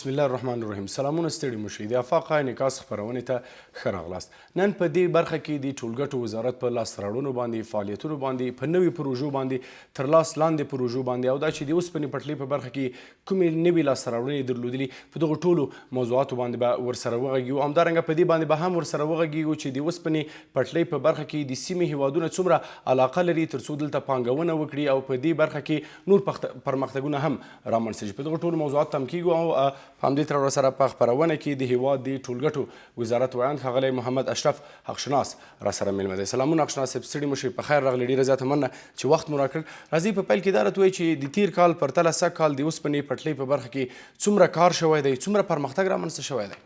بسم الله الرحمن الرحیم. سلامونه ستړي مشئ. د افاق انعکاس خپرونې ته ښه راغلاست. نن په دې برخه کې د ټولګټو وزارت په لاسته راوړنو باندې، فعالیتونو باندې، په نوي پروژو باندې، تر لاس لاندې پروژو باندې او دا چې د اوسپنې پټلۍ په برخه کې کومې نوې لاسته راوړنې درلودلي په دغو ټولو موضوعاتو باندې به ورسره وغږیږو. همدارنګه په دې باندې به هم ورسره وغږیږو چې د اوسپنې پټلۍ په برخه کې د سیمې هیوادونه څومره علاقه لري تر څو دلته پانګونه وکړي او په دې برخه کې نور پرمختګونه هم رامنځته شي. په دغو ټولو موضوعاتو ته هم کیږو او په همدې تړاو سره په خپرونه کې د هیواد د ټولګټو وزارت ویاند ښاغلی محمد اشرف حقشناس راسره میلمه دی. سلامونه حقشناس صاحب، ستړي مشئ، په خیر راغلي. ډېره زیاته مننه چې وخت مو راکړ. راځئ په پیل کې دا راته ووایئ چې د تیر کال پرتله سږ کال د اوسپنې پټلۍ په برخه کې څومره کار شوی دی، څومره پرمختګ رامنځته شوی دی؟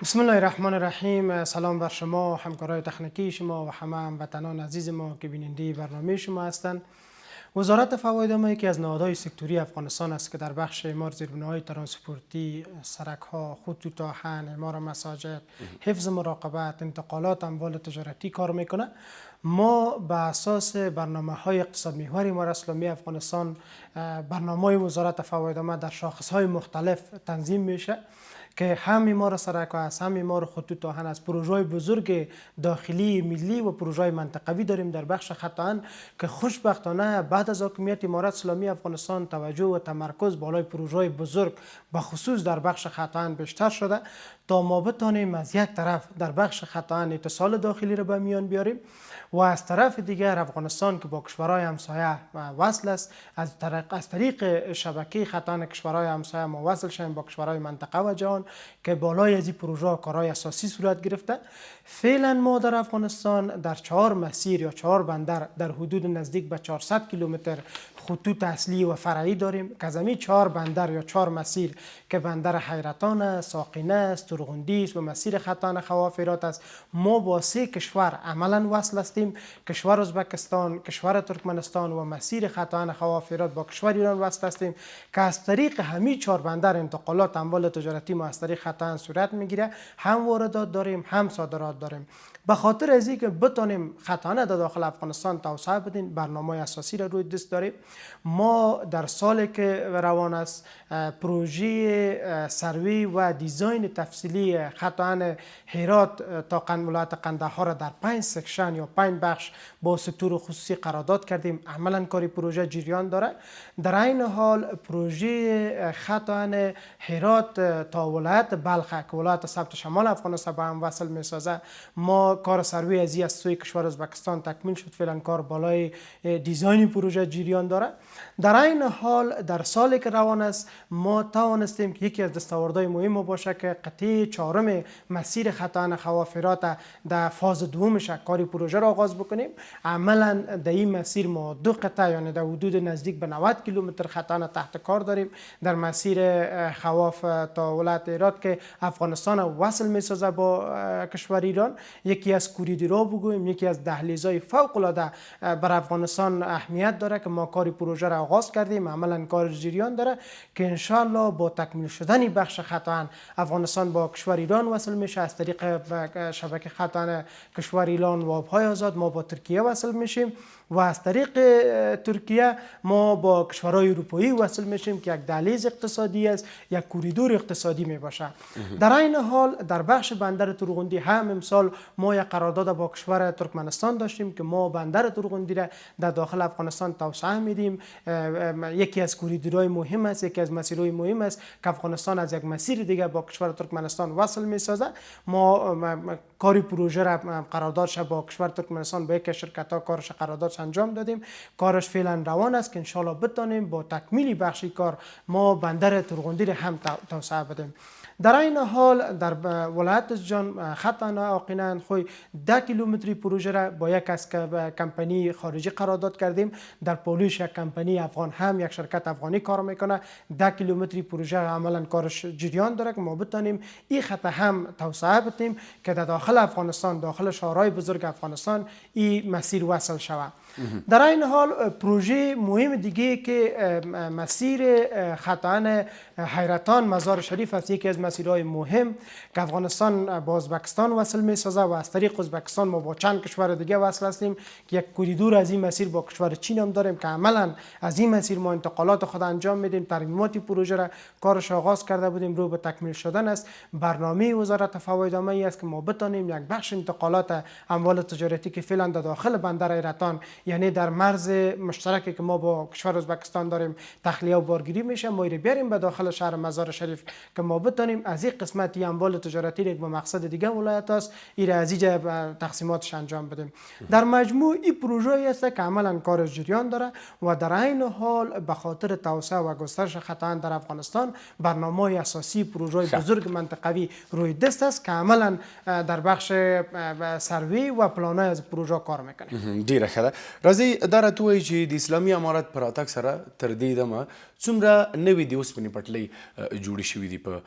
بسم الله الرحمن الرحیم. سلام بر شما، همکارای تکنیکی شما و همه هموطنان عزیز ما که بیننده برنامه شما هستند. وزارت فواید عامه یکی از نهادهای سکتوری افغانستان است که در بخش اعمار زیربناهای ترانسپورتی، سرک‌ها، خطوط آهن، اعمار مساجد، حفظ مراقبت، انتقالات اموال تجارتی کار میکنه. ما به اساس برنامه‌های اقتصاد محور امارت اسلامی افغانستان، برنامه‌های وزارت فواید عامه در شاخص‌های مختلف تنظیم میشه که هم اعمار سرک است، هم اعمار خطوط آهن است. پروژه‌های بزرگ داخلی ملی و پروژه‌های منطقوی داریم در بخش خط آهن که خوشبختانه بعد از حاکمیت امارت اسلامی افغانستان توجه و تمرکز بالای پروژه‌های بزرگ به خصوص در بخش خط آهن بیشتر شده تا ما بتانیم از یک طرف در بخش خط آهن اتصال داخلی را به میان بیاریم و از طرف دیگر افغانستان که با کشورهای همسایه وصل است، از طریق شبکه خط آهن کشورهای همسایه ما وصل شویم با کشورهای منطقه و جهان که بالای از این پروژه کارهای اساسی صورت گرفته. فعلا ما در افغانستان در 4 مسیر یا 4 بندر در حدود نزدیک به 400 کیلومتر خطوط اصلی و فرعی داریم که از همین 4 بندر یا 4 مسیر که بندر حیرتان است، ساقینه است، ترغندی است و مسیر خط آهن خوافرات است، ما با 3 کشور عملا وصل هستیم. کشور ازبکستان، کشور ترکمنستان و مسیر خط آهن خوافرات با کشور ایران وصل هستیم که از طریق همین 4 بندر انتقالات اموال تجارتی ما از طریق خط آهن صورت میگیره. هم واردات داریم، هم صادرات داریم. به خاطر از اینکه بتونیم خط آهن در داخل افغانستان توسعه بدیم، برنامه اساسی را روی دست داریم. ما در سالی که روان است پروژه سروی و دیزاین تفصیلی خط آهن هرات تا ولایت قندهار را در 5 سکشن یا 5 بخش با سکتور خصوصی قرارداد کردیم. عملا کاری پروژه جریان داره. در این حال پروژه خط آهن هرات تا ولایت بلخ که ولایت سبت شمال افغانستان به هم وصل میسازه، ما کار سروی از سوی کشور ازبکستان تکمیل شد. فعلا کار بالای دیزاین پروژه جریان داره. در این حال در سالی که روان است ما توانستیم که یکی از دستاوردهای مهم باشه که قطعه 4 مسیر خط آهن خوافرات در فاز دومش کاری پروژه را آغاز بکنیم. عملا در این مسیر ما 2 قطعه یعنی در حدود نزدیک به 90 کیلومتر خط آهن تحت کار داریم. در مسیر خواف تا ولایت هرات که افغانستان وصل میسازه با کشور ایران، یکی از کوریدورها بگوییم، یکی از دهلیزهای فوق العاده بر افغانستان اهمیت داره که ما کاری پروژه را آغاز کردیم. عملا کار جریان داره که انشالله با تکمیل شدن بخش خط آهن افغانستان با کشور ایران وصل میشه. از طریق شبکه خط آهن کشور ایران و آبهای آزاد ما با ترکیه وصل میشیم و از طریق ترکیه ما با کشورهای اروپایی وصل میشیم که یک دهلیز اقتصادی است، یک کوریدور اقتصادی می باشه. در این حال در بخش بندر ترغندی هم امسال ما یک قرارداد با کشور ترکمنستان داشتیم که ما بندر ترغندی را در داخل افغانستان توسعه میدیم. یکی از کوریدورهای مهم است، یکی از مسیرهای مهم است که افغانستان از یک مسیر دیگه با کشور ترکمنستان وصل میسازه. ما کاری پروژه را قراردادش با کشور ترکمنستان با یک شرکت ها کارش قراردادش انجام دادیم. کارش فعلا روان است که انشالله بتانیم با تکمیل بخشی کار ما بندر ترغندی را هم توسعه بدیم. در این حال در ولایت جان خط آهن آقینه خوی 10 کیلومتری پروژه را با یک از کمپانی خارجی قرارداد کردیم. در پولوش یک کمپانی افغان هم یک شرکت افغانی کار میکنه. 10 کیلومتری پروژه عملا کارش جریان داره که ما بتانیم این خط هم توسعه بدیم که در داخل افغانستان، داخل شهرهای بزرگ افغانستان این مسیر وصل شود. در این حال پروژه مهم دیگه که مسیر خط آهن حیرتان مزار شریف است، یکی از مسیرهای مهم که افغانستان با ازبکستان وصل میسازه و از طریق ازبکستان ما با چند کشور دیگه وصل هستیم که یک کوریدور از این مسیر با کشور چین هم داریم که عملا از این مسیر ما انتقالات خود انجام میدیم. ترمیمات پروژه را کارش آغاز کرده بودیم، رو به تکمیل شدن است. برنامه وزارت فواید عامه است که ما بتانیم یک بخش انتقالات اموال تجارتی که فعلا در داخل بندر حیرتان، یعنی در مرز مشترکی که ما با کشور ازبکستان داریم، تخلیه و بارگیری میشه، ما بیاریم به داخل شهر مزار شریف که ما بتانیم از این قسمتی اموال تجارتی که به مقصد دیگه ولایت است ایره از اینجا تقسیماتش انجام بدیم. در مجموع این پروژه است که عملا کارش جریان داره و در عین حال به خاطر توسعه و گسترش خطا در افغانستان برنامه اساسی پروژه بزرگ منطقوی روی دست است که عملا در بخش سروی و پلانای از پروژه کار میکنه. ډیره ښه ده. راځئ دا راته ووایئ چې د اسلامي امارت په راتګ سره تر دې دمه څومره نوې د اوسپنې پټلۍ جوړې شوي دي په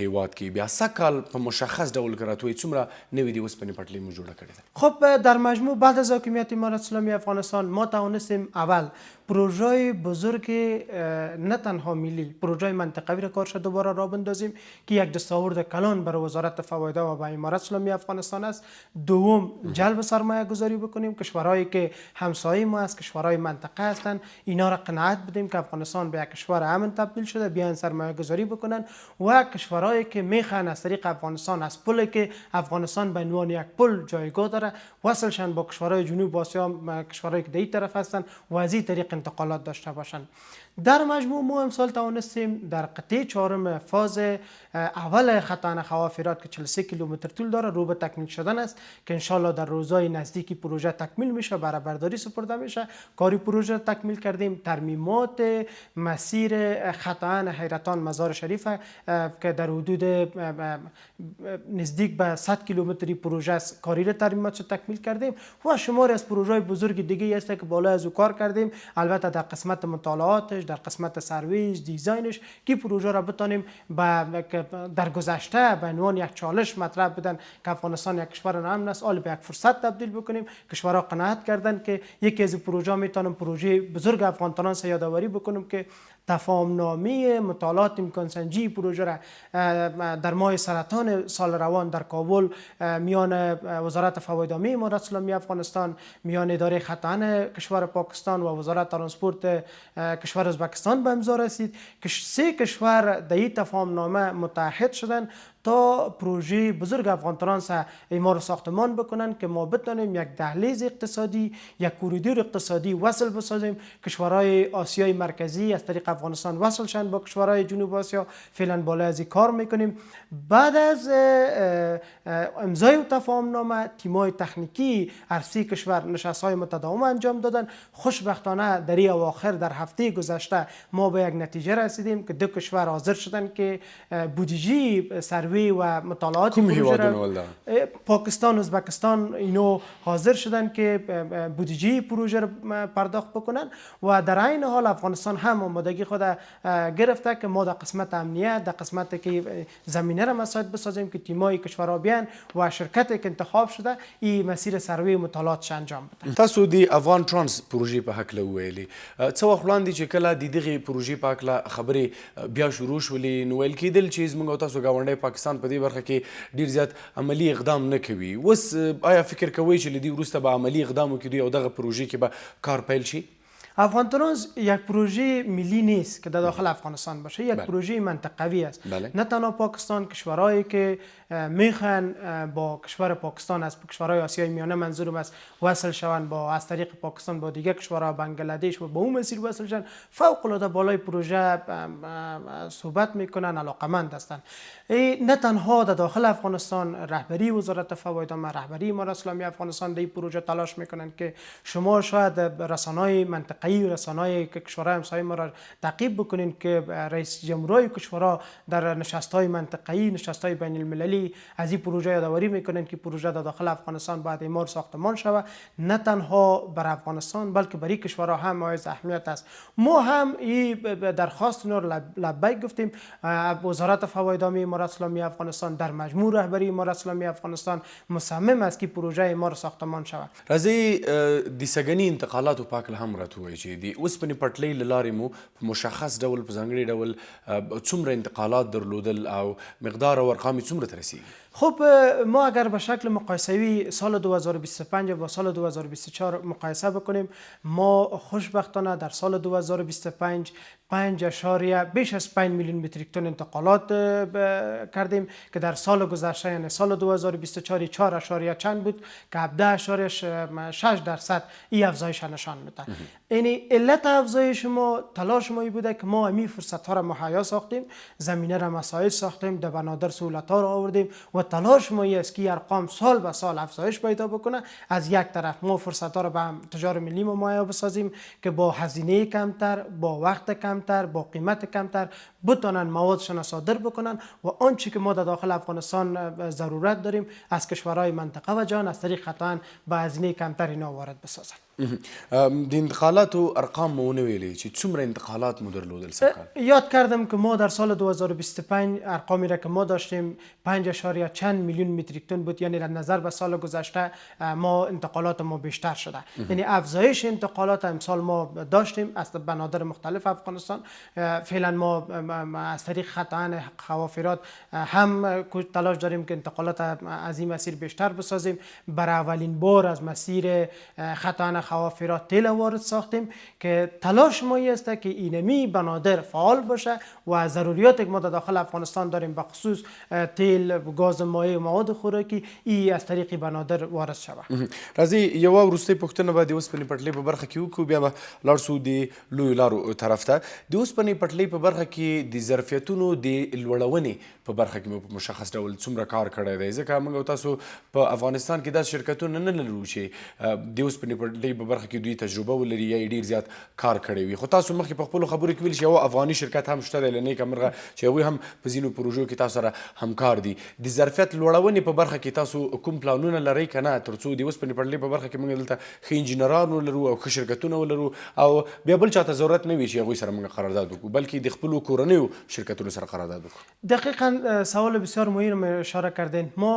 هیواد کې؟ بیا سږ کال په مشخص ډول که راته ووایئ څومره نوې د اوسپنې پټلۍ مو جوړه کړې ده؟ خب در مجموع بعد از حاکمیت امارت اسلامی افغانستان ما توانستیم اول پروژه بزرگ نه تنها ملی، پروژه منطقوی را کارش دوباره راه بندازیم که یک دستاورد کلان برای وزارت فواید و امارت اسلامی افغانستان است. دوم جلب سرمایه گذاری بکنیم، کشورهایی که همسایه ما است، کشورهای منطقه هستند، اینا را قناعت بدیم که افغانستان به یک کشور امن تبدیل شده، بیان سرمایه گذاری بکنن و کشورهایی که میخوان از طریق افغانستان از پلی که افغانستان به عنوان یک پل جایگاه داره وصلشن با کشورهای جنوب آسیا، کشورهایی که در این طرف هستند و از این طریق انتقالات داشته باشند. در مجموع ما امسال توانستیم در قطعه چهارم فاز اول خط خوافرات که 43 کیلومتر طول داره رو به تکمیل شدن است که انشالله در روزهای نزدیکی پروژه تکمیل میشه، برای برداری سپرده میشه. کاری پروژه تکمیل کردیم. ترمیمات مسیر خط حیرتان مزار شریف که در حدود نزدیک به 100 کیلومتری پروژه است، کاری را ترمیماتش تکمیل کردیم و شمار از پروژه بزرگ دیگه است که بالا از او کار کردیم. البته در قسمت مطالعاتش، در قسمت سرویش، دیزاینش که پروژه را بتانیم در گذشته به عنوان یک چالش مطرح بدن که افغانستان یک کشور امن است، حال به یک فرصت تبدیل بکنیم. کشورها قناعت کردن که یکی از پروژه میتونم پروژه بزرگ افغان ترانس یادآوری بکنم که تفاهمنامه مطالعات امکان سنجی پروژه را در ماه سرطان سال روان در کابل میان وزارت فواید عامه امارت اسلامی افغانستان، میان اداره خطا کشور پاکستان و وزارت ترانسپورت کشور ازبکستان به امضا رسید که 3 کشور در این تفاهمنامه متحد شدن تا پروژه بزرگ افغان ترانس اعمار ساختمان بکنن که ما بتونیم یک دهلیز اقتصادی، یک کوریدور اقتصادی وصل بسازیم. کشورهای آسیای مرکزی از طریق افغانستان وصل شن با کشورهای جنوب آسیا. فعلا بالا از این کار میکنیم. بعد از امضای تفاهمنامه تیمای تکنیکی هر 3 کشور نشست‌های متداوم انجام دادن. خوشبختانه در این اواخر در هفته گذشته ما به یک نتیجه رسیدیم که 2 کشور حاضر شدن که بودجه سروی و مطالعات پروژه پاکستان و ازبکستان اینو حاضر شدن که بودجه پروژه را پرداخت بکنن و در عین حال افغانستان هم آمادگی خود گرفته که ما در قسمت امنیت، در قسمت که زمینه را مساعد بسازیم که تیمای کشورها بیان و شرکتی که انتخاب شده این مسیر سروی مطالعاتش انجام بده. تاسو د افغان ترانس پروژې په هکله وویلې، څه وخت وړاندې چې کله د دغې پروژې په هکله خبرې بیا شروع شولې نو ویل کېدل چې زموږ او تاسو ګاونډی پاکستان په دې برخه کې ډېر زیات عملي اقدام نه کوي. اوس آیا فکر کوئ چې له دې وروسته به عملي اقدام وکړي او دغه پروژې کې به کار پیل شي؟ افغان ترانس یک پروژه ملی نیست که در داخل افغانستان باشه، یک پروژه منطقوی است. نه تنها پاکستان، کشورهایی که میخوان با کشور پاکستان از کشورهای آسیای میانه منظورم است وصل شوند با از طریق پاکستان با دیگر کشورها بنگلادش و با اون مسیر وصل شوند، فوق العاده بالای پروژه صحبت میکنن، علاقمند هستند. نه تنها در داخل افغانستان رهبری وزارت فواید عامه، رهبری امارت اسلامی افغانستان در این پروژه تلاش میکنن که شما شاید رسانه‌های منطقه‌ای و رسانه‌های کشورهای همسایه ما را تعقیب بکنین که رئیس جمهورهای کشورها در نشست‌های منطقه‌ای، نشست‌های بین المللی از این پروژه یادآوری میکنن که پروژه در داخل افغانستان باید اعمار ساختمان شود. نه تنها بر افغانستان بلکه برای کشورها هم حائز اهمیت است. ما هم این درخواست رو لبیک گفتیم. وزارت فواید عامه امارت اسلامی افغانستان در مجموع رهبری امارت اسلامی افغانستان مصمم است که پروژه اعمار ساختمان شود. راځي د سګنی انتقالاتو په هکله هم راته ووایئ چې د اوسپنې پټلۍ له لارې مو په مشخص ډول په ځانګړي ډول څومره انتقالات درلودل او مقدار او ارقام یې څومره ته رسیږي؟ خب ما اگر به شکل مقایسوی سال 2025 با سال 2024 مقایسه بکنیم، ما خوشبختانه در سال 2025 بیش از 5 میلیون متریک تن انتقالات کردیم که در سال گذشته یعنی سال 2024 4 چند بود که 17.6% این افزایش نشان میده. یعنی علت افزایش ما تلاش ما بوده که ما همین فرصت ها را مهیا ساختیم، زمینه را مساعد ساختیم، در بنادر سهولت ها را آوردیم و تلاش ما است که ارقام سال به سال افزایش پیدا بکنه. از یک طرف ما فرصت ها را به تجار ملی ما مهیا بسازیم که با هزینه کمتر، با وقت کمتر، با قیمت کمتر بتونن موادشان صادر بکنن و آنچه که ما در داخل افغانستان ضرورت داریم از کشورهای منطقه و جهان از طریق قطعا با هزینه کمتر اینا وارد بسازن. د انتقالاتو ارقام مو ونه ویلې چې څومره انتقالات مو درلودل سږ کال؟ یاد کردم که ما در سال 2025 ارقامی را که ما داشتیم 5.چند میلیون متریک تن بود، یعنی در نظر به سال گذشته ما انتقالات ما بیشتر شده. یعنی افزایش انتقالات امسال ما داشتیم از بنادر مختلف افغانستان. فعلا ما از طریق قطعا خوافرات هم تلاش داریم که انتقالات از این مسیر بیشتر بسازیم. برای اولین بار از مسیر قطعا خوافرات تیل وارد ساختیم که تلاش ما است که اینمی بنادر فعال باشه و ضروریاتی که ما در داخل افغانستان داریم به خصوص تیل، گاز مایع و مواد خوراکی ای از طریق بنادر وارد شوه. راځي یوه وروستۍ پوښتنه به د اوسپنې پټلۍ په برخه کې وکړو، بیا به لاړ شو د لویو لارو طرف ته. د اوسپنې پټلۍ په برخه کې د ظرفیتونو د لوړونې په برخه کې مو په مشخص ډول څومره کار کړی دی؟ ځکه موږ او تاسو په افغانستان کې داسې شرکتونه نه لرو چې د اوسپنې پټلۍ په برخه کې دوی تجربه ولري یا یې ډېر زیات کار کړی وي. خو تاسو مخکې په خپلو خبرو کې ویل چې یو افغاني شرکت هم شته دی له نیکه مرغه چې هغوی هم په ځینو پروژو کې تاسو سره همکار دي. د ظرفیت لوړونې په برخه کې تاسو کوم پلانونه لرئ که نه، تر څو د اوسپنې پټلۍ په برخه کې موږ دلته ښه انجینران ولرو او ښه شرکتونه ولرو او بیا بل چاته ضرورت نه وي چې هغوی سره موږ قرارداد وکړو، بلکې د خپلو کورنیو شرکتونو سره قرارداد وکړو؟ دقیقا سوال بسیار مهم اشاره کردین. ما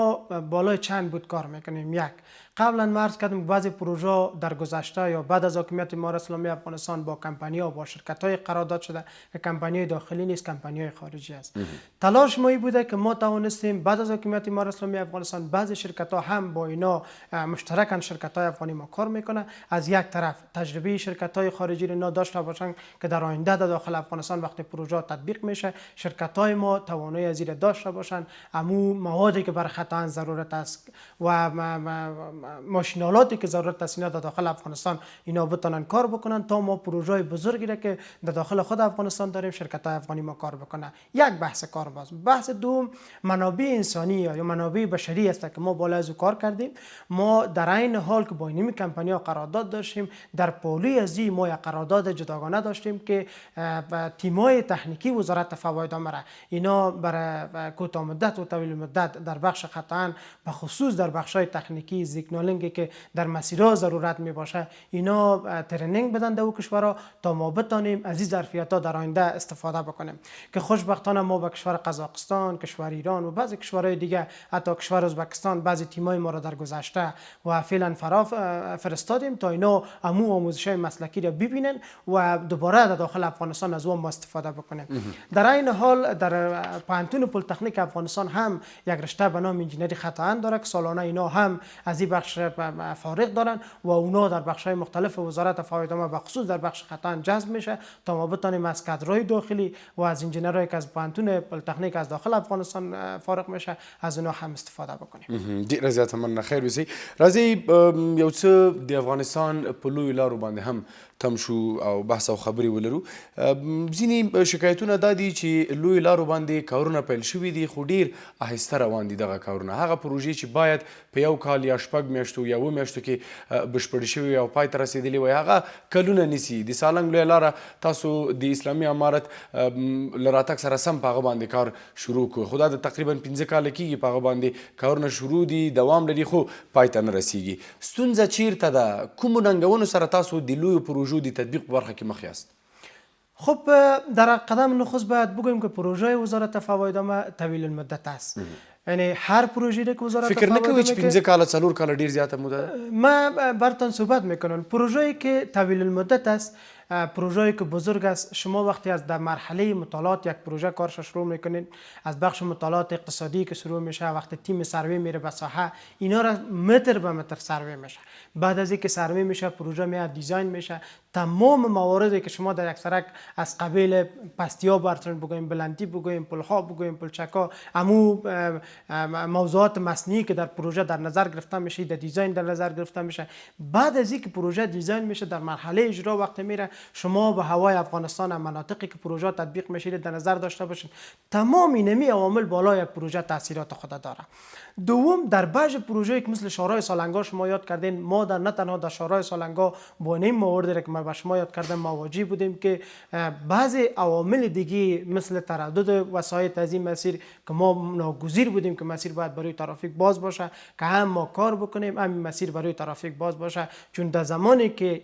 بالای چند بود کار میکنیم. یک، قبلا ما عرض کردم بعضی پروژه در گذشته یا بعد از حاکمیت امارت اسلامی افغانستان با کمپانی‌ها با شرکت‌های قرارداد شده که کمپانی‌های داخلی نیست، کمپانی‌های خارجی است. تلاش ما بوده که ما توانستیم بعد از حاکمیت امارت اسلامی افغانستان بعضی شرکت‌ها هم با اینا مشترکاً شرکت‌های افغانی ما کار میکنه. از یک طرف تجربه شرکت‌های خارجی رو داشته باشن که در آینده در داخل افغانستان وقتی پروژه تطبیق میشه شرکت‌های ما توانایی از این داشته باشن امو موادی که برای قطعاً ضرورت است و ماشینالاتی که ضرورت است اینا در داخل افغانستان اینا بتونن کار بکنن تا ما پروژه بزرگی را که در داخل خود افغانستان داریم شرکت‌های افغانی ما کار بکنه. یک بحث کار باز. بحث دوم منابع انسانی یا منابع بشری است که ما بالا از او کار کردیم. ما در این حال که با این کمپانی‌ها قرارداد داشتیم در پولی از این ما یک قرارداد جداگانه داشتیم که تیم‌های تکنیکی وزارت فواید عامه اینا برای کوتاه مدت و طویل مدت در بخش قطعاً به خصوص در بخش‌های تکنیکی سیگنالینگی که در مسیرها ضرورت می باشه اینا ترنینگ بدن در کشورها تا ما بتانیم از این ظرفیت‌ها در آینده استفاده بکنیم که خوشبختانه ما با کشور قزاقستان، کشور ایران و بعضی کشورهای دیگه حتی کشور ازبکستان بعضی تیمای ما را در گذشته و فعلا فرستادیم تا اینا آموزش‌های مسلکی را ببینن و دوباره در داخل افغانستان از اون استفاده بکنیم. در این حال در پانتون پلی‌تکنیک افغانستان هم یک رشته به نام انجینری قطعاً داره که سالانه اینا هم از این بخش فارغ دارن و اونا در بخش‌های مختلف وزارت فواید عامه بخصوص در بخش قطعاً جذب میشه تا ما بتونیم از کادرهای داخلی و از انجینرایی که از پانتون پلی‌تکنیک از داخل افغانستان فارغ میشه از اونا هم استفاده بکنیم. ډیره زیاته مننه. خیر وسی. راځي یو څه د افغانستان په لویو لارو باندې هم تم شو او بحث او خبرې ولرو. ځینې شکایتونه دا دي چې لویو لارو باندې کارونه پیل شوي دي خو ډیر آهسته روان دي دغه کارونه. هغه پروژې چې باید په یو کال یا شپږ میاشتو یا اووه میاشتو کې بشپړې شوي او پای ته رسېدلې وای هغه کلونه نیسي. د سالنګ لویه لاره تاسو د اسلامي امارت له راتګ سره سم په هغه باندې کار شروع کړو خو دا د تقریبا 15 کاله کېږي په هغه باندې کارونه شروع دي دوام لري خو پای ته نه رسیږي. ستونزه چیرته ده؟ کومو ننګونو سره تاسو د لویو پروژو د تطبیق په برخه کې مخ یاست؟ خب در قدم نخست باید بگوییم که پروژه وزارت فواید عامه طویل المدت است. یعنی هر پروژه‌ای که وزارت فکر نکوی چې میکنه 15 کال 4 کال ډیر زیاته موده ده؟ ما براتون صحبت میکنم. پروژه‌ای که طویل المدت است، پروژه‌ای که بزرگ است. شما وقتی از در مرحله مطالعات یک پروژه کارش شروع میکنید، از بخش مطالعات اقتصادی که شروع میشه، وقتی تیم سروی میره به ساحه، اینا را متر به متر سروی میشه. بعد از اینکه سروی میشه، پروژه میاد دیزاین میشه. تمام مواردی که شما در یک سرک از قبیل پستیا برتون بگویم، بلندی بگویم، پلها بگویم، پلچکا، امو موضوعات مصنوعی که در پروژه در نظر گرفته میشه، در دیزاین در نظر گرفته میشه. بعد از اینکه پروژه دیزاین میشه، در مرحله اجرا وقتی میره، شما به هوای افغانستان مناطقی که پروژه تطبیق میشه در نظر داشته باشید. تمام اینمی عوامل بالای پروژه تاثیرات خود داره. دوم، در بعض پروژه‌ای که مثل شورای سالنگا شما یاد کردین، ما در نه تنها در شورای سالنگا با این مواردی که ما به شما یاد کردم مواجه بودیم که بعضی عوامل دیگه مثل تردد وسایط از این مسیر که ما ناگزیر بودیم که مسیر باید برای ترافیک باز باشه، که هم ما کار بکنیم هم مسیر برای ترافیک باز باشه. چون در زمانی که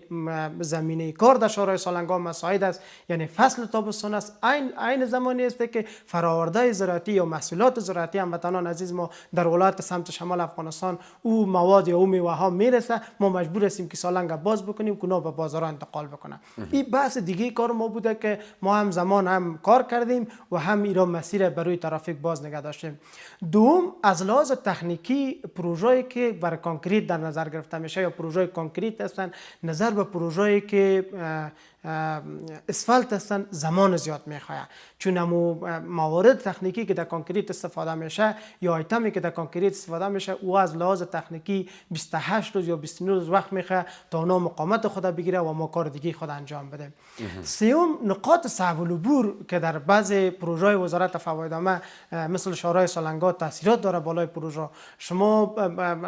زمینه کار در شورای سالنگا مساعد است، یعنی فصل تابستان است، عین زمانی است که فراورده زراعتی یا محصولات زراعتی هموطنان عزیز ما در ولایت سمت شمال افغانستان او مواد یا او میوه ها میرسه، ما مجبور هستیم که سالنگ باز بکنیم که اونا به بازارها انتقال بکنه. این بحث دیگه کار ما بوده که ما هم زمان هم کار کردیم و هم ایران مسیر برای ترافیک باز نگه داشتیم. دوم، از لحاظ تکنیکی پروژه‌ای که برای کانکریت در نظر گرفته میشه یا پروژه کانکریت هستن، نظر به پروژه‌ای که اسفالت هستن زمان زیاد میخواه. چون همو موارد تکنیکی که در کانکریت استفاده میشه یا آیتمی که در کانکریت استفاده میشه، او از لحاظ تکنیکی 28 روز یا 29 روز وقت میخواه تا اونا مقاومت خود بگیره و ما کار دیگه خود انجام بده. سوم، نقاط صعب العبور که در بعضی پروژه وزارت فوایدامه مثل شورای سالنگا تاثیرات داره بالای پروژه. شما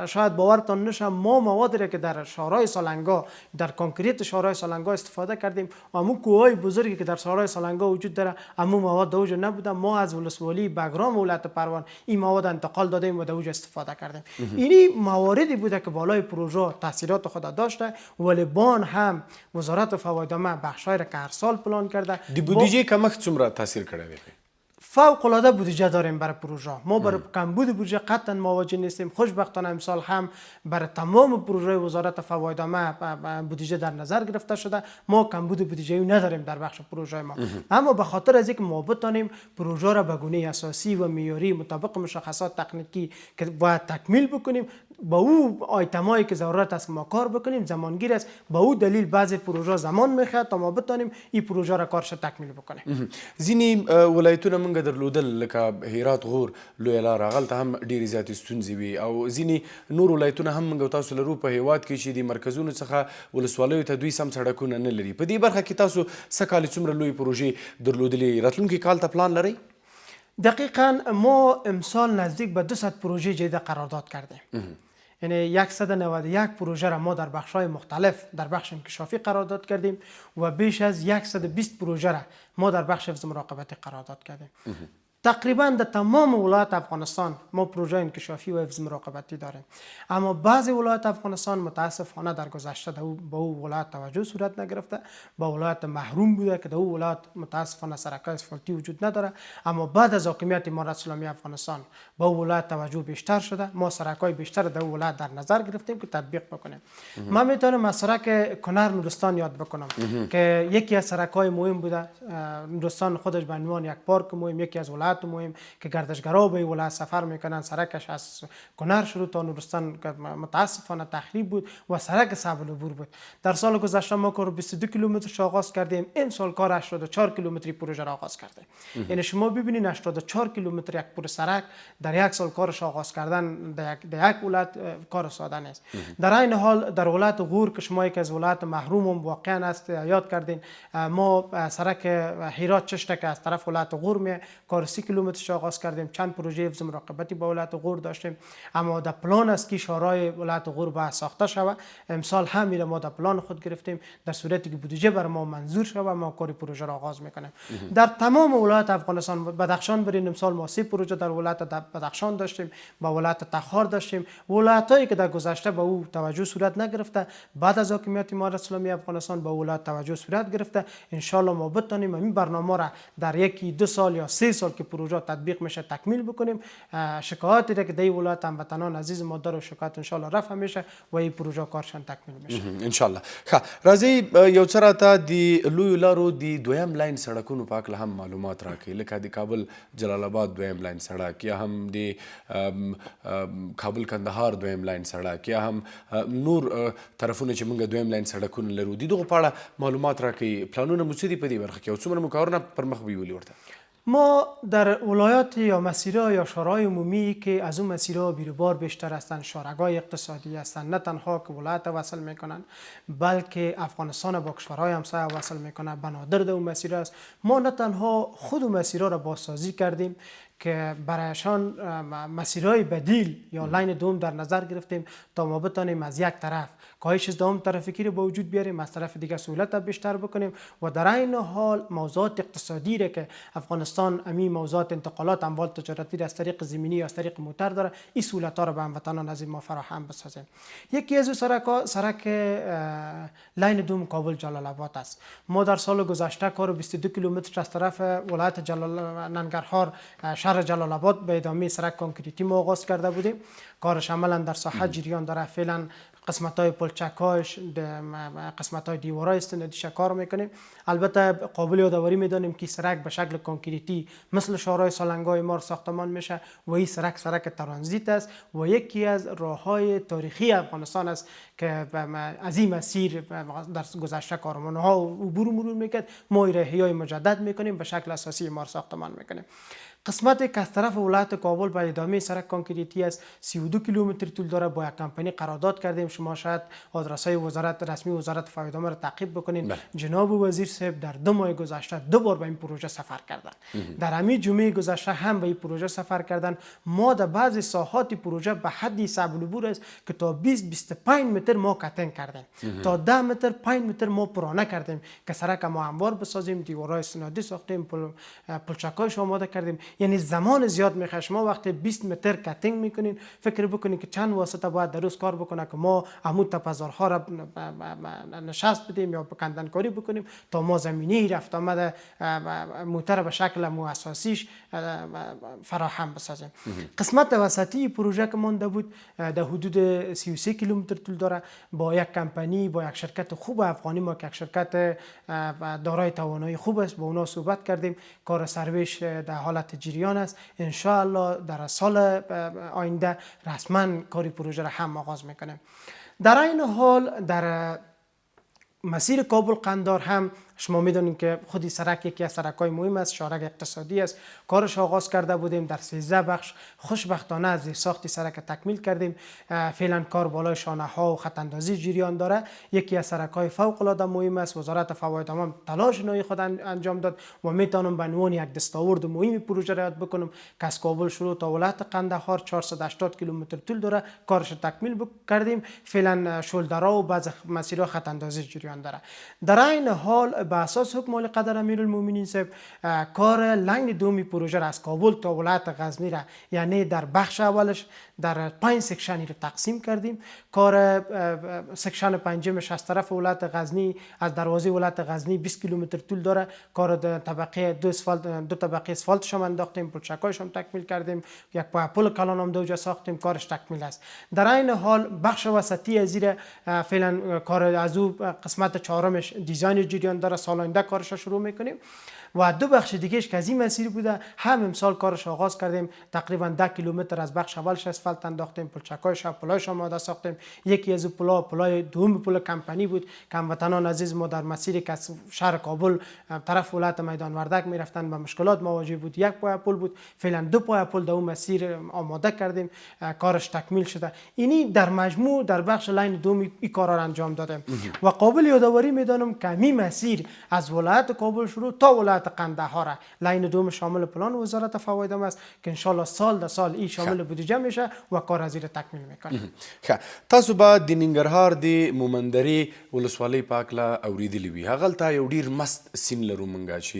شاید باورتان نشه، ما موادی که در شورای سالنگا در کانکریت شورای سالنگا استفاده کردیم، امو کوههای بزرگی که در شورای سالنگا وجود داره، امو مواد دوجه نبوده. ما از ولسوالی بگرام ولایت پروان این مواد انتقال دادیم و دوجه استفاده کردیم. اینی مواردی بوده که بالای پروژه تاثیرات خود داشته. ولی بان هم وزارت فوایدامه بخشای را که هر سال پلان کرده. دی بودجه کمښت څومره تاثیر کړی دی؟ فوق العاده بودجه داریم برای پروژه. ما برای کمبود بودجه قطعا مواجه نیستیم. خوشبختانه امسال هم برای تمام پروژه وزارت فوایدامه بودجه در نظر گرفته شده. ما کمبود بودجه نداریم در بخش پروژه ما. اما به خاطر از اینکه ما بتانیم پروژه را به گونه اساسی و معیاری مطابق مشخصات تکنیکی که باید تکمیل بکنیم، با او آیتمایی که ضرورت است ما کار بکنیم، زمانگیر است. با او دلیل بعضی پروژه زمان میخواد تا ما بتانیم این پروژه را کارش تکمیل بکنیم. ځینې ولایتونه موږ درلودل لکه هرات، غور، لویه لار، هغلته هم ډېرې زیاتې ستونزې وي، او ځینې نور ولایتونه هم موږ تاسو لرو په هیواد کې چې د مرکزونو څخه ولسوالیو ته دوی سم سړکونه نه لري. په دې برخه کې تاسو څه کال څومره لوی پروژې درلودلې؟ راتلونکي کال ته پلان لرئ؟ دقیقا ما امسال نزدیک به 200 پروژه جدید قرارداد کردیم. یعنی 191 پروژه را ما در بخش‌های مختلف در بخش انکشافی قرارداد کردیم و بیش از 120 پروژه را ما در بخش حفظ مراقبتی قرارداد کردیم. تقریبا در تمام ولایت افغانستان ما پروژه انکشافی و حفظ مراقبتی داریم. اما بعضی ولایت افغانستان متاسفانه در گذشته به او ولایت توجه صورت نگرفته، با ولایت محروم بوده که در او ولایت متاسفانه سرک‌های اسفالتی وجود نداره. اما بعد از حاکمیت امارت اسلامی افغانستان با او ولایت توجه بیشتر شده. ما سرک‌های بیشتر در او ولایت در نظر گرفتیم که تطبیق بکنیم. من میتونم از سرک کنر نورستان یاد بکنم که یکی از سرک‌های مهم بوده. نورستان خودش به عنوان یک پارک مهم، یکی از ولایت مهم که گردشگرها به ولایت سفر میکنن، سرکش از کنر شروع تا نورستان متاسفانه تخریب بود و سرک صعب العبور بود. در سال گذشته ما کار 22 کیلومتر آغاز کردیم. این سال کار 84 کیلومتری پروژه را آغاز کردیم. یعنی شما ببینید 84 کیلومتر یک پروژه سرک در یک سال کارش آغاز کردن در یک ولایت کار ساده نیست. در این حال در ولایت غور که شما یک از ولایت محروم واقعا است یاد کردین، ما سرک هرات چشتک از طرف ولایت غور می کار 30 کیلومتر آغاز کردیم. چند پروژه حفظ مراقبتی با ولایت غور داشتیم. اما در پلان است که شورای ولایت غور به ساخته شود. امسال هم میره ما در پلان خود گرفتیم. در صورتی که بودجه بر ما منظور شود ما کار پروژه را آغاز میکنیم. در تمام ولایت افغانستان، بدخشان برین امسال ما 3 پروژه در ولایت بدخشان داشتیم، با ولایت تخار داشتیم. ولایتایی که در گذشته به او توجه صورت نگرفته، بعد از حاکمیت امارت اسلامی افغانستان به ولایت توجه صورت گرفته. ان شاء الله ما بتونیم این برنامه را در 1-2 سال یا 3 سال که پروژه تطبیق میشه تکمیل بکنیم. شکایاتی که در ولایت هموطنان عزیز ما داره شکایت ان شاء الله رفع میشه و این پروژه کارشان تکمیل میشه ان شاء الله. ښه راځئ یو څه راته د لویو لارو د دویم لاین سړکونو په هکله هم معلومات راکړئ، لکه د کابل جلال آباد دویم لاین سړک یا هم د کابل کندهار دویم لاین سړک یا هم نور طرفونه چې موږ دویم لاین سړکونه لرو، د دغو په اړه معلومات راکړئ. پلانونه مو څه دي په دې برخه کې او څومره مو کارونه پر مخ بیولي ورته؟ ما در ولایات یا مسیرها یا شورای عمومی که از اون مسیرها بیروبار بیشتر هستند، شارگاه اقتصادی هستند، نه تنها که ولایت وصل میکنند بلکه افغانستان با کشورهای همسایه وصل میکنند، بنادر در اون مسیر است. ما نه تنها خود مسیرها را بازسازی کردیم که برایشان مسیرهای بدیل یا لاین دوم در نظر گرفتیم تا ما بتانیم از یک طرف کاهش ازدحام ترافیکی رو به وجود بیاریم، از طرف دیگه سهولت بیشتر بکنیم و در این حال موضوعات اقتصادی را که افغانستان امی موضوعات انتقالات اموال تجارتی را از طریق زمینی یا از طریق موتر داره، این سهولت ها را به هموطنان از ما فراهم بسازیم. یکی از سرک لاین دوم کابل جلال آباد است. ما در سال گذشته کار 22 کیلومتر از طرف ولایت ننگرهار شهر جلال آباد به ادامه سرک کانکریتی ما آغاز کرده بودیم. کارش عملا در ساحه جریان داره. فعلا قسمت های پلچکاش، قسمت های دیوارای استنادیش کار میکنیم. البته قابل یادآوری میدانیم که سرک به شکل کانکریتی مثل شارای سالنگای ما ساختمان میشه و این سرک ترانزیت است و یکی از راههای تاریخی افغانستان است که از این مسیر در گذشته کارمانها عبور مرور میکرد. ما این را احیای مجدد میکنیم، به شکل اساسی ما ساختمان میکنیم. قسمت که از طرف ولایت کابل به ادامه سرک کانکریتی است، 32 کیلومتر طول داره. با یک کمپانی قرارداد کردیم. شما شاید آدرس‌های رسمی وزارت فایده‌نامه را تعقیب بکنین. جناب وزیر صاحب در 2 ماه گذشته 2 بار به این پروژه سفر کردن. در همین جمعه گذشته هم به این پروژه سفر کردن. ما در بعضی ساحات پروژه به حدی صعب العبور است که تا 20-25 متر ما کاتنگ کردیم، تا 10 متر 5 متر ما پرانه کردیم که سرک ما هموار بسازیم، دیوارهای استنادی ساختیم، پلچک‌هاش آماده کردیم. یعنی زمان زیاد میخواد. شما وقتی 20 متر کاتینگ میکنین فکر بکنین که چند واسطه باید در روز کار بکنه که ما عمود تپه‌زارها را نشست بدیم یا کندنکاری بکنیم تا ما زمینی رفت آمده موتر به شکل اساسیش فراهم بسازیم. قسمت وسطی پروژه که مانده بود در حدود 33 کیلومتر طول داره. با یک کمپانی، با یک شرکت خوب افغانی، ما که یک شرکت دارای توانایی خوب است، با اونا صحبت کردیم. کار سرویش در حالت جریان است. ان شاء الله در سال آینده رسما کاری پروژه را هم آغاز میکنیم. در این حال در مسیر کابل قندهار هم شما میدونید که خودی سرک یکی از سرک‌های مهم است، شارع اقتصادی است. کارش آغاز کرده بودیم. در 13 بخش خوشبختانه از زیرساخت سرک تکمیل کردیم. فعلا کار بالای شانه‌ها و خط اندازی جریان داره. یکی از سرک‌های فوق العاده مهم است. وزارت فواید عامه تلاش نوعی خود انجام داد و میتونم به عنوان یک دستاورد مهم پروژه را یاد بکنم که از کابل شروع تا ولایت قندهار 480 کیلومتر طول داره. کارش تکمیل کردیم. فعلا شولدرها و بعض مسیرها خط اندازی جریان داره. در این حال به اساس حکم عالی قدر امیرالمومنین صاحب کار لاین دومی پروژه را از کابل تا ولایت غزنی را یعنی در بخش اولش در 5 سکشنی را تقسیم کردیم. کار سکشن پنجمش از طرف ولایت غزنی از دروازه ولایت غزنی 20 کیلومتر طول داره. کار طبقه دو طبقه اسفالتش هم انداختیم، پلچک‌هاش هم تکمیل کردیم. یک پل کلان هم دوجا ساختیم. کارش تکمیل است. در این حال بخش وسطی از زیر فعلا کار از او قسمت چهارمش دیزاین جریان داره. سال آینده کارش شروع میکنیم و 2 بخش دیگهش که از این مسیر بوده هم امسال کارش آغاز کردیم. تقریبا 10 کیلومتر از بخش اولش اسفالت انداختیم، پلچک‌هاش و پلایش آماده ساختیم. یکی از پلای دوم پل کمپانی بود که هموطنان عزیز ما در مسیری که از شهر کابل طرف ولایت میدان وردک میرفتن با مشکلات مواجه بود. یک پای پل بود. فعلا 2 پای پل در اون مسیر آماده کردیم. کارش تکمیل شده. اینی در مجموع در بخش لاین دوم این کارا را انجام دادیم و قابل یادآوری میدانم که این مسیر از ولایت کابل شروع تا ولایت قندهار لاین دوم شامل پلان وزارت فواید عامه است که ان شاء الله سال در سال این شامل بودجه میشه و کار از این تکمیل میکنه. تاسو به د ننګرهار د مومندرې ولسوالۍ په هکله اورېدلي وي. هغلته یو ډېر مست سیند لرو موږ چې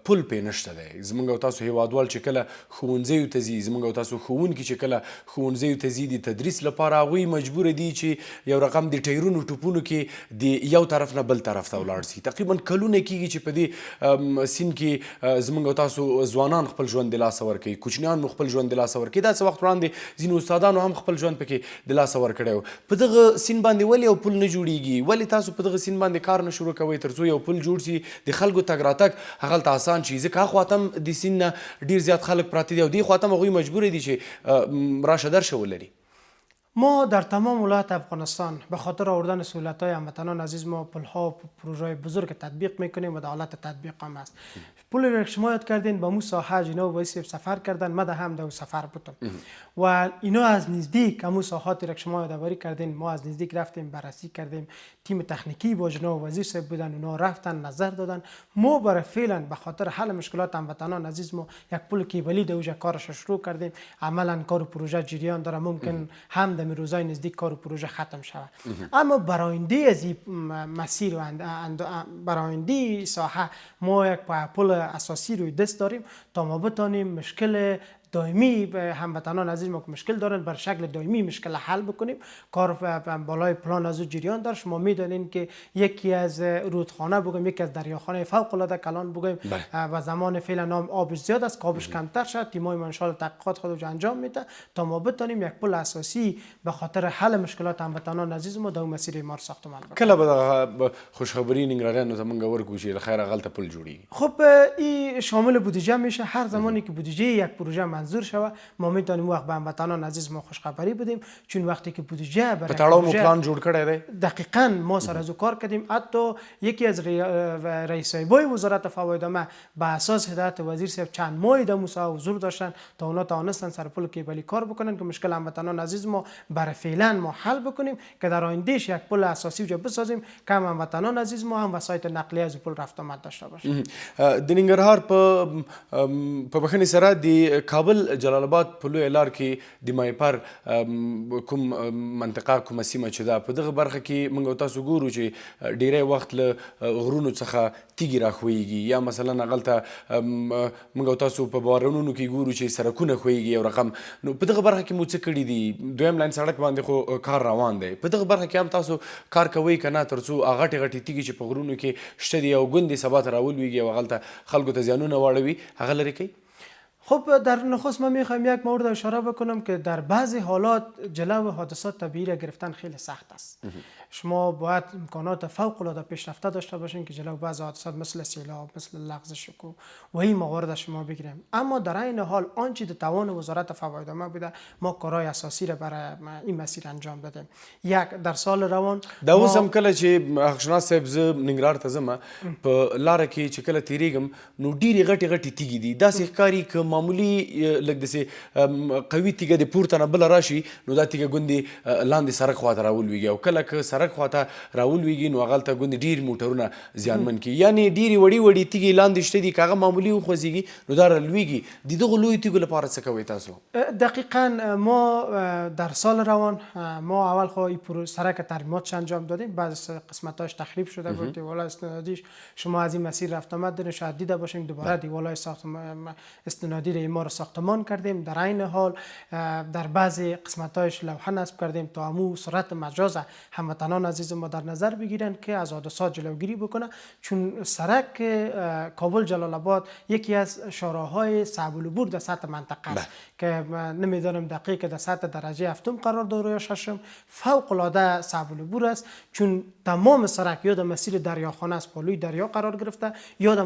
پل پرې نشته دی. زموږ او تاسو هیوادوال چې کله ښوونځیو ته ځي، زموږ او تاسو ښوونکي چې کله ښوونځیو ته ځي د تدریس لپاره، هغوی مجبوره دي چې یو رقم د ټایرونو ټوپونو کې د یو طرف نه بل طرف ته ولاړ سي. تقریبا تقریبا کلونه کیږي چې په دې سیند کې زموږ او تاسو ځوانان خپل ژوند د لاسه ورکوي، کوچنیان مو خپل ژوند د لاسه ورکوي. دا څه وخت وړاندې ځینو استادانو هم خپل ژوند پکې د لاسه ورکړی و. په دغه سیند باندې ولې یو پل نه جوړیږي؟ ولې تاسو په دغه سیند باندې کار نه شروع کوئ تر څو یو پل جوړ شي، د خلکو تګ راتګ هغلته اسان شي؟ ځکه هاخوا هم د سیند نه ډېر زیات خلک پراته دي او دې خوا هم هغوی مجبور دي چې راشه درشه ولري. ما در تمام ولایت افغانستان به خاطر آوردن سهولت‌های هموطنان عزیز ما پل‌ها و پروژه‌های بزرگ تطبیق میکنیم و در حالت تطبیق هم است. پل را که شما یاد کردین به مو ساحه جناب وایس سفر کردن، من هم در سفر بودم و اینا از نزدیک همون ساحاتی را که شما یادآوری کردین ما از نزدیک رفتیم بررسی کردیم. تیم تکنیکی با جناب وزیر صاحب بودن، اونا رفتن نظر دادن. ما برای فعلا به خاطر حل مشکلات هموطنان عزیز ما یک پل کیبلی در اوجا کارش شروع کردیم. عملا کار پروژه جریان داره، ممکن هم در روزهای نزدیک کار پروژه ختم شود. اما برای آینده از این مسیر و برای آینده ساحه ما یک پل اساسی روی دست داریم تا ما بتانیم مشکل دائمی به هموطنان عزیز ما که مشکل دارن بر شکل دائمی مشکل حل بکنیم. کار بالای پلان از جریان داشت. شما میدونین که یکی از رودخانه بگم یکی از دریاخانه فوق العاده کلان بگم و زمان فعلا آبش زیاد است، آبش کمتر شد. تیمای ما ان شاء الله تحقیقات خود انجام میده تا ما بتونیم یک پل اساسی به خاطر حل مشکلات هموطنان عزیز ما در مسیر ما ساختمان بکنیم. کله به خوشخبری ننګرهاریانو ته موږ ورکوو چې د خیر هغلته پل جوړیږي؟ خب این شامل بودجه میشه. هر زمانی که بودجه یک پروژه منظور شود ما میتونیم وقت به هموطنان عزیز ما خوشخبری بدیم، چون وقتی که بودجه برای پتاړو مو پلان جوړ کړی دی. دقیقاً ما سر از کار کردیم. حتی یکی از رئیسای وزارت فوایدامه به اساس هدایت وزیر صاحب چند ماهی در موسا حضور داشتن تا اونا توانستن سر پل کیبلی کار بکنن که مشکل هموطنان عزیز ما برای فعلا ما حل بکنیم که در آیندهش یک پل اساسی وجا بسازیم که هموطنان عزیز ما هم وسایط نقلیه از پل رفت آمد داشته باشه. د ننګرهار په بخښنې سره د کابل جلال آباد په لویه لار کې د مایپر کوم منطقه کومه سیمه چې ده په دغه برخه کې موږ او تاسو ګورو چې ډیری وخت له غرونو څخه تیږې راښویږي یا مثلا هغلته موږ او تاسو په بارانونو کې ګورو چې سړکونه ښویږي یو رقم. نو په دغه برخه کې مو څه کړي دي؟ دویم لاین سړک باندې خو کار روان دی. په دغه برخه کې هم تاسو کار کوئ که نه تر څو غټې غټې تیږې چې په غرونو کې شته دي او ګوندې سبا ته راولویږي او هغلته خلکو ته زیانونه واړوي هغه لرې کوي؟ خب در نخست من میخوایم یک مورد اشاره بکنم که در بعضی حالات جلو حادثات طبیعی را گرفتن خیلی سخت است. شما باید امکانات فوق العاده پیشرفته داشته باشین که جلو بعضی حادثات مثل سیلاب، مثل لغزش کوه و این موارد شما بگیریم. اما در این حال آنچه در توان وزارت فوایدامه بوده ما کارهای اساسی را برای این مسیر انجام دادیم. یک در سال روان دا اوس هم کله چې حقشناس صاحب زه ننګرهار ته ځم په لاره کې چې کله تیریږم نو ډېرې غټې غټې تیږې دي. داسې ښکاري که معمولي لږ داسې قوي تیږه د پورته نه بله راشي نو دا تیږه ګوندې لاندې سړک خواته راولویږي او کله که سړک خواته راولویږي نو هغلته ګوندې ډېر موټرونه زیانمن کړي. یعنې ډېرې وړې وړې تیږې لاندې شته دي که هغه معمولي وخوځېږي نو دا رالویږي. د دغو لویو تیږو لپاره څه کوئ تاسو؟ دقیقاً ما در سال روان ما اول خواهی سرک ترمیماتش انجام دادیم. بعض قسمتاش تخریب شده بود، دیوالای استنادیش شما از این مسیر رفت آمد دارین شاید دیده باشین دوباره دیوالای استنادی ما را ساختمان کردیم. در این حال در بعضی قسمتاش لوحه نصب کردیم تا همو سرعت مجاز هموطنان عزیز ما در نظر بگیرن که از حادثات جلوگیری بکنه، چون سرک کابل جلال آباد یکی از شاراهای صعب العبور در سطح منطقه است که نمیدانم دقیق در سطح درجه هفتم قرار داره یا ششم. فوق العاده صعب العبور است چون تمام سرک یا در مسیر دریاخانه است پالوی دریا قرار گرفته یا در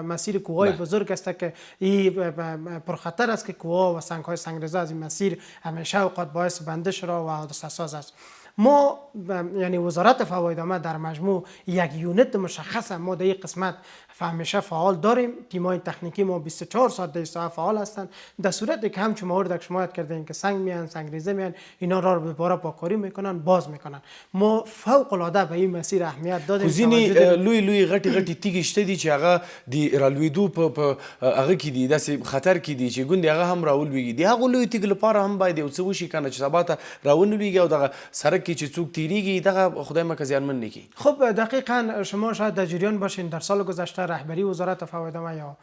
مسیر کوههای بزرگ است که این پرخطر است که کوه و سنگ‌های سنگریزه از این مسیر همیشه اوقات باعث بندش را و حادثه ساز است. ما یعنی وزارت فوایدامه در مجموع یک یونت مشخص ما در این قسمت همیشه فعال داریم. تیمای تکنیکی ما 24 ساعت در ساعت فعال هستند. در صورتی که همچون موارد شما یاد کردین که سنگ میان، سنگریزه میان، اینا را دوباره پاکاری میکنن، باز میکنن. ما فوق العاده به این مسیر اهمیت دادیم. ځینې لوی غټي غټي تیږې شته دي چې هغه د رالویدو په هغه کې دي داسې خطر کې دي چې ګوندې هغه هم راولویږي. د هغو لویو تیږو لپاره هم باید یو څه وشي که نه چې سبا ته راونه لویږي او دغه سړک کې چې څوک تیریږي دغه خدای مکه زیانمن نه کړي. خب دقیقاً شما شاید در جریان باشین در سال گذشته رهبری وزارت فوایدامه یا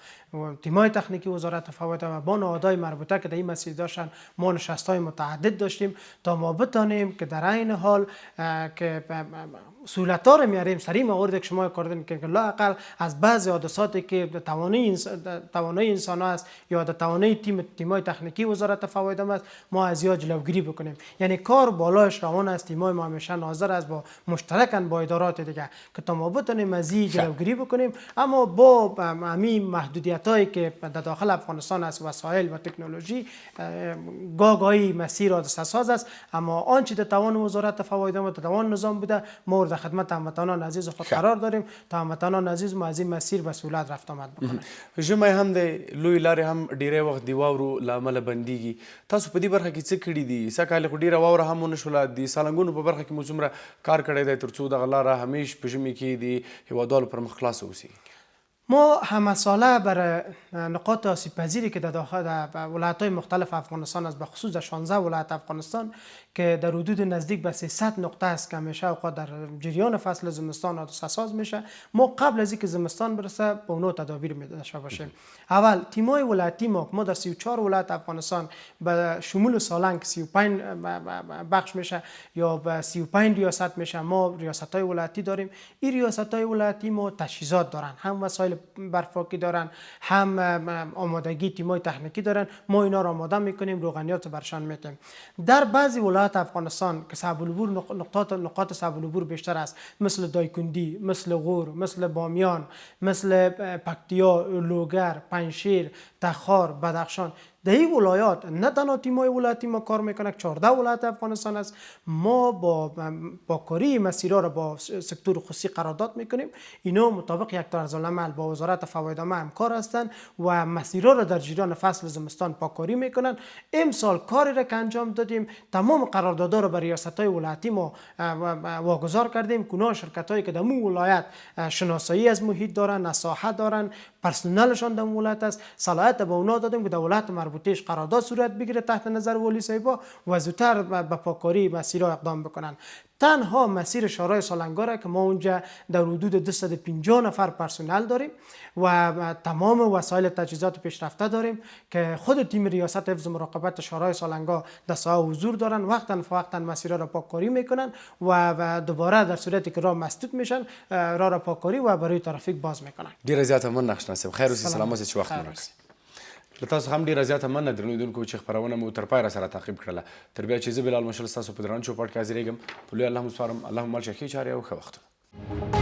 تیمای تکنیکی وزارت فوایدامه با نهادهای مربوطه که در این مسیر داشتن ما نشست‌های متعدد داشتیم تا ما بتانیم که در این حال که سهولت ها رو میاریم سریع موارد که شما کردن که لااقل از بعضی حادثاتی که توانایی انسان است یا در توانایی تیمای تکنیکی وزارت فواید است ما از یا جلوگیری بکنیم. یعنی کار بالایش روان است. تیمای ما همیشه حاضر است با مشترکاً با ادارات دیگه که تا ما بتونیم از این جلوگیری بکنیم، اما با همین محدودیتایی که در داخل افغانستان است، وسایل و تکنولوژی گاهی مسیر حادثه ساز است، اما آنچه در توان وزارت فواید و توان نظام بوده ما در خدمت هموطنان عزیز خود قرار داریم تا هموطنان عزیز ما از این مسیر به سهولت رفت آمد بکنه. ژمی هم د لوی لارې هم ډیری وخت د واورو له امله بندیږي. تاسو په دې برخه کې څه کړي دي؟ سږکال خو ډیره واوره هم ونه شوله. د سالنګونو په برخه کې مو څومره کار کړی دی تر څو دغه لاره همیش په ژمي کې د هیوادوالو پر مخ خلاصه اوسي؟ ما همه ساله بر نقاط آسیب پذیری که در داخل ولایت‌های مختلف افغانستان است، به خصوص در 16 ولایت افغانستان که در حدود نزدیک به 300 نقطه است که همیشه اوقات در جریان فصل زمستان حادثه ساز میشه، ما قبل از اینکه زمستان برسه به اونها تدابیر داشته باشیم. اول تیمای ولایتی ما در 34 ولایت افغانستان به شمول سالنگ 35 بخش میشه یا به 35 ریاست میشه. ما ریاست‌های ولایتی داریم. این ریاست‌های ولایتی ما تجهیزات دارن، هم وسایل برفاکی دارن، هم آمادگی تیمای تکنیکی دارن. ما اینا رو آماده میکنیم، روغنیات برشان میتیم. در بعضی ولایت افغانستان که صعب العبور نقاط صعب العبور بیشتر است، مثل دایکندی، مثل غور، مثل بامیان، مثل پکتیا، لوگر، پنجشیر، تخار، بدخشان، در این ولایات نه تنها تیمای ولایتی ما کار میکنه که 14 ولایت افغانستان است، ما با کاری مسیرها را با سکتور خصوصی قرارداد میکنیم. اینا مطابق یک طرزالعمل با وزارت فواید عامه همکار هستند و مسیرها را در جریان فصل زمستان پاکاری میکنن. امسال کاری را که انجام دادیم، تمام قراردادها را به ریاست‌های ولایتی ما واگذار کردیم. کنا شرکت‌هایی که در مو ولایت شناسایی از محیط دارن، نصاحت دارن، پرسنلشان در ولایت است، صلاحیت به اونا دادیم که در ولایت مربوطه‌اش قرارداد صورت بگیره تحت نظر والی صاحبا و زودتر به پاکاری مسیرها اقدام بکنن. تنها مسیر شورای سالنگاره که ما اونجا در حدود 250 نفر پرسنل داریم و تمام وسایل تجهیزات پیشرفته داریم که خود تیم ریاست حفظ مراقبت شورای سالنگا در ساحه حضور دارن، وقتا فوقتا مسیرها را پاککاری میکنن و دوباره در صورتی که راه مسدود میشن راه را پاککاری و برای ترافیک باز میکنن. ډیره زیاته مننه ناصر. خیر اوسې، سلامت چې وخت مو راکړی. له تاسو هم ډیره زیاته مننه درنو لیدونکو چې خپرونه مو تر پای را سره تعقیب کړله. تر بیا چې زه بلال مشل ستاسو په درانه چوپړ کې حاضرېږم. په لوی الله مو سپارم. الله مو مل شه ښې چارې او ښه وختونه.